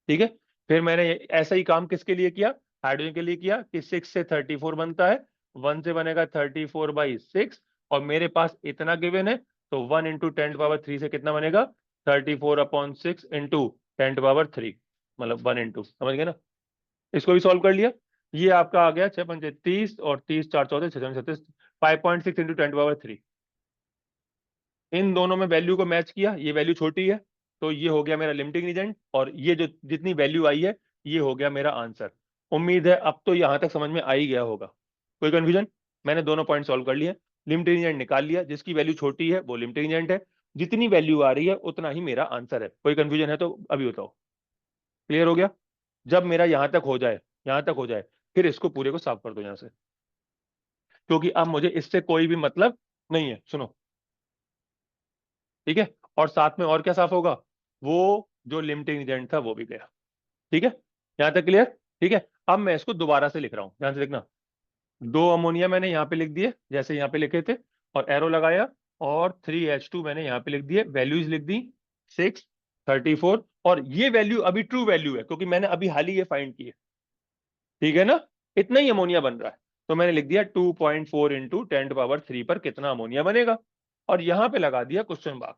[SPEAKER 1] ठीक है, फिर मैंने ऐसा ही काम किसके लिए किया, हाइड्रोजन के लिए किया, कि 6 से 34 बनता है, 1 से बनेगा 34/6, और मेरे पास इतना गिवन है, तो 1 × 10⁻³ से कितना बनेगा, 34/6 × 10⁻³, मतलब 1 समझ गए ना। इसको भी सॉल्व कर लिया। ये आपका आ गया 6×5 = 30, और 30×4 = 14, 6×7 = 5.6 × 10⁻³। इन दोनों में वैल्यू को मैच किया, ये वैल्यू छोटी है, तो ये हो गया मेरा लिमिटिंग रीजन, और ये जो जितनी वैल्यू आई है, ये हो गया मेरा आंसर। उम्मीद है अब तो यहां तक समझ में आ ही गया होगा। कोई कंफ्यूजन? मैंने दोनों पॉइंट सॉल्व कर लिए, लिमिटिंग रीजन निकाल लिया, जिसकी वैल्यू छोटी है वो लिमिटिंग रीजन है, जितनी वैल्यू आ रही है उतना ही मेरा आंसर है। कोई कंफ्यूजन है तो अभी बताओ। क्लियर हो गया? जब मेरा यहां तक हो जाए, यहां तक हो जाए, फिर इसको पूरे को साफ कर दो यहां से, क्योंकि अब मुझे इससे कोई भी मतलब नहीं है। सुनो, ठीक है, और साथ में और क्या साफ होगा, वो जो लिमिटिंग एजेंट था वो भी गया। ठीक है, यहां तक क्लियर? ठीक है, अब मैं इसको दोबारा से लिख रहा हूं, ध्यान से देखना। 2 अमोनिया मैंने यहाँ पे लिख दिए, जैसे यहाँ पे लिखे थे, और एरो लगाया, और 3H2 मैंने यहाँ पे लिख दिए, वैल्यूज लिख दी, 6, 34, और ये वैल्यू अभी ट्रू वैल्यू है, क्योंकि मैंने अभी हाल ही ये फाइंड की है। ठीक है ना, इतना ही अमोनिया बन रहा है, तो मैंने लिख दिया 2.4 × 10⁻³ पर कितना अमोनिया बनेगा, और यहां पे लगा दिया क्वेश्चन मार्क,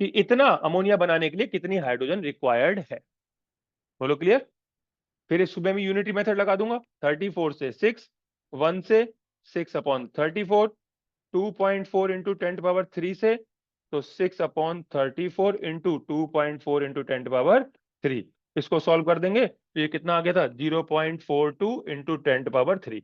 [SPEAKER 1] कि इतना अमोनिया बनाने के लिए कितनी हाइड्रोजन रिक्वायर्ड है। बोलो क्लियर? फिर इस सुबह में यूनिटी मेथड लगा दूंगा, 34 से 6, 1 से 6/34, 2.4 × 10⁻³ से, तो 6/34 इंटू 2.4 × 10⁻³। इसको सॉल्व कर देंगे तो ये कितना आ गया था, 0.42 × 10⁻³।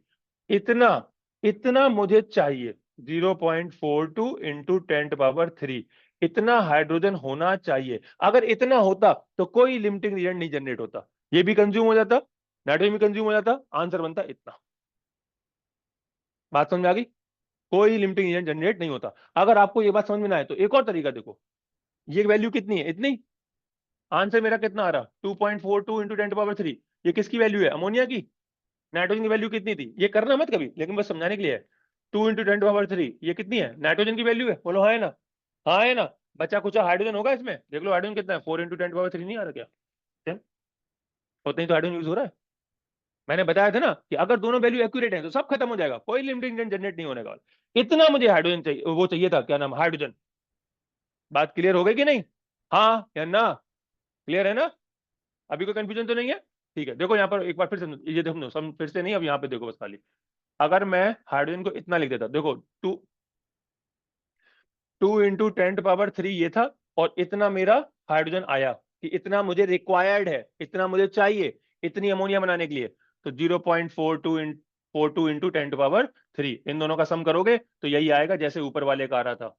[SPEAKER 1] इतना, इतना मुझे चाहिए, 0.42 × 10⁻³, इतना हाइड्रोजन होना चाहिए। अगर इतना होता तो कोई लिमिटिंग रिएजेंट नहीं जनरेट होता, ये भी कंज्यूम हो जाता, नाइट्रोजन भी कंज्यूम हो जाता, आंसर बनता इतना। बात समझ में आ गई? कोई लिमिटिंग एजेंट जनरेट नहीं होता। अगर आपको ये बात समझ में ना आए तो एक और तरीका देखो, ये वैल्यू कितनी है, इतनी, आंसर मेरा कितना आ रहा, 2.42 × 10⁻³। ये किसकी वैल्यू है, अमोनिया की। नाइट्रोजन की वैल्यू कितनी थी, ये करना मत कभी, लेकिन बस समझाने के लिए है। 2 × 10⁻³ ये कितनी है, नाइट्रोजन की वैल्यू है, बोलो हाँ है ना? हाँ है ना? बचा कुचा हाइड्रोजन होगा इसमें, देख लो हाइड्रोजन कितना है, 4 × 10⁻³ नहीं आ रहा क्या? क्या? उतना ही तो हाइड्रोजन यूज हो रहा है। मैंने बताया था ना कि अगर दोनों वैल्यू एक्यूरेट है तो सब खत्म हो जाएगा, कोई लिमिटिंग जनरेट नहीं होने का। इतना मुझे हाइड्रोजन चाहिए, वो चाहिए था, क्या नाम, हाइड्रोजन। बात क्लियर हो गई कि नहीं? हाँ या ना? क्लियर है ना? अभी कोई कंफ्यूजन तो नहीं है? ठीक है, देखो यहाँ पर एक बार फिर से ये देखो, सम फिर से नहीं, अब यहाँ पे देखो बस खाली, अगर मैं हाइड्रोजन को इतना लिख देता, देखो 2 × 10⁻³ ये था, और इतना मेरा हाइड्रोजन आया कि इतना मुझे रिक्वायर्ड है, इतना मुझे चाहिए इतनी अमोनिया बनाने के लिए, तो 0.42 × 10⁻³ इन दोनों का सम करोगे तो यही आएगा जैसे ऊपर वाले का आ रहा था।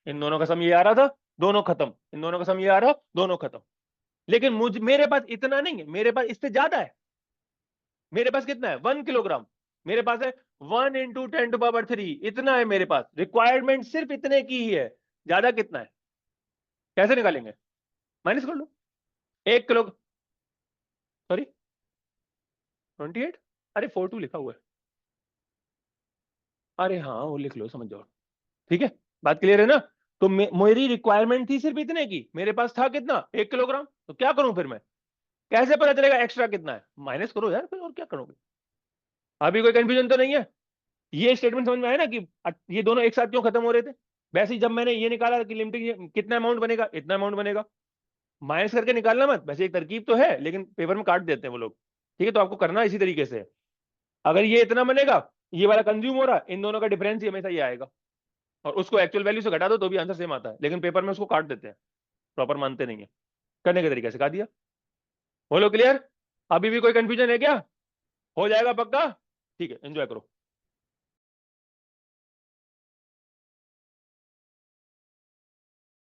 [SPEAKER 1] इन दोनों का सम ये आ रहा था, दोनों खत्म, इन दोनों का सम ये आ रहा, दोनों खत्म। लेकिन मेरे पास इतना नहीं है, मेरे पास इससे ज्यादा है। मेरे पास कितना है? 1 किलोग्राम। मेरे पास है 1 × 10⁻³ इतना है मेरे पास, रिक्वायरमेंट सिर्फ इतने की ही है, ज्यादा कितना है? कैसे निकालेंगे? माइनस कर लो। 1 किलो, सॉरी 28, अरे 42 लिखा हुआ है, अरे हाँ वो लिख लो, समझ जाओ। ठीक है, बात क्लियर है ना? तो मेरी रिक्वायरमेंट थी सिर्फ इतने की, मेरे पास था कितना? 1 किलोग्राम। तो क्या करूं फिर मैं? कैसे पता चलेगा एक्स्ट्रा कितना है? माइनस करो यार, फिर और क्या करोगे? अभी कोई कंफ्यूजन तो नहीं है? ये स्टेटमेंट समझ में आया ना कि ये दोनों एक साथ क्यों खत्म हो रहे थे? वैसे ही जब मैंने ये निकाला कि लिमिटिंग कितना अमाउंट बनेगा, इतना अमाउंट बनेगा, माइनस करके निकालना मत, वैसे एक तरकीब तो है लेकिन पेपर में काट देते हैं वो लोग। ठीक है, तो आपको करना इसी तरीके से। अगर ये इतना बनेगा, ये वाला कंज्यूम हो रहा है, इन दोनों का डिफरेंस ही हमेशा ये आएगा, और उसको एक्चुअल वैल्यू से घटा दो तो भी आंसर सेम आता है, लेकिन पेपर में उसको काट देते हैं, प्रॉपर मानते नहीं है। करने के तरीके से कहा दिया। बोलो क्लियर? अभी भी कोई कंफ्यूजन है क्या? हो जाएगा पक्का? ठीक है, एंजॉय करो।